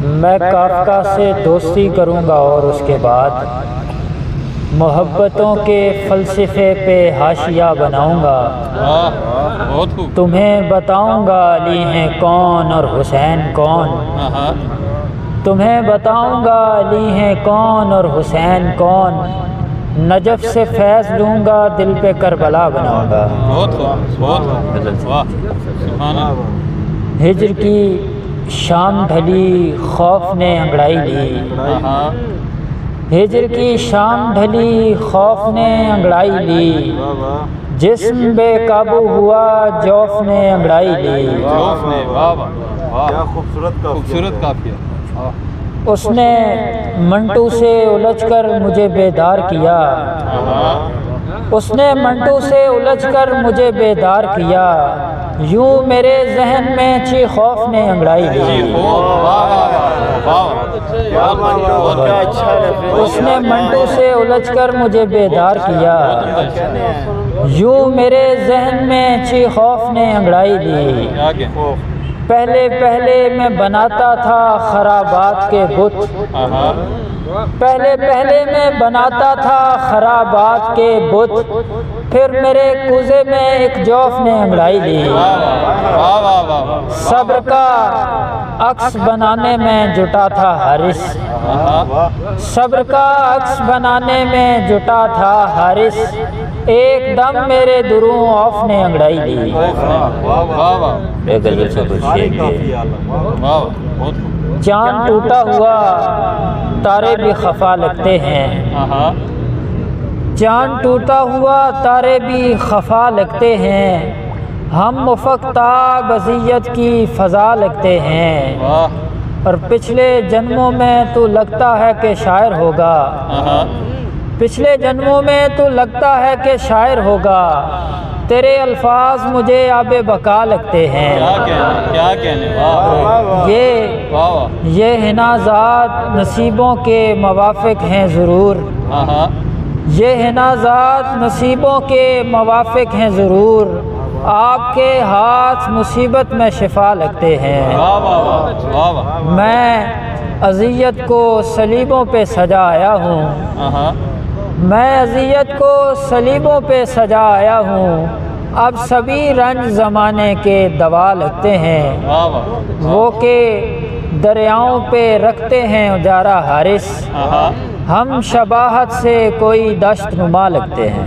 میں کافکا سے دوستی کروں گا اور اس کے بعد محبتوں کے فلسفے پہ حاشیہ بناؤں گا۔ تمہیں بتاؤں گا علی ہیں کون اور حسین کون، تمہیں بتاؤں گا علی ہیں کون اور حسین کون، نجف سے فیض لوں گا دل پہ کربلا بناؤں گا۔ ہجر کی شام ڈھلی خوف نے انگڑائی لی، ہجر کی شام ڈھلی خوف نے انگڑائی لی، جسم بے قابو ہوا جوف نے انگڑائی لی۔ اس نے منٹو سے الجھ کر مجھے بیدار کیا، اس نے منٹو سے الجھ کر مجھے بیدار کیا، یوں میرے ذہن میں چی خوف نے انگڑائی لی۔ اس نے منٹو سے الجھ کر مجھے بیدار کیا، یوں میرے ذہن میں چی خوف نے انگڑائی لی۔ پہلے پہلے میں بناتا تھا خرابات کے بت، پہلے پہلے میں بناتا تھا خرابات کے بت، پھر میرے کوزے میں ایک جوف نے انگڑائی لی۔ صبر کا عکس بنانے میں جٹا تھا حارث، صبر کا عکس بنانے میں جٹا تھا حارث، ایک دم میرے دروں اوف نے انگڑائی لی۔ چاند ٹوٹا ہوا تارے بھی خفا لگتے ہیں، چاند ٹوٹا ہوا تارے بھی خفا لگتے ہیں، ہم افق تاب اذیت کی فضا لگتے ہیں، اور پچھلے جنموں میں تو لگتا ہے کہ شاعر ہوگا، پچھلے جنموں میں تو لگتا ہے کہ شاعر ہوگا، تیرے الفاظ مجھے آب بقا لگتے ہیں۔ یہ حنازات نصیبوں کے موافق ہیں ضرور، یہ حنازات نصیبوں کے موافق ہیں ضرور، آپ کے ہاتھ مصیبت میں شفا لگتے ہیں۔ میں اذیت کو صلیبوں پہ سجا آیا ہوں، میں اذیت کو صلیبوں پہ سجا آیا ہوں، اب سبھی رنج زمانے کے دوا لگتے ہیں، وہ کہ دریاؤں پہ رکھتے ہیں اجارہ حارث، ہم شباہت سے کوئی دشت نما لگتے ہیں۔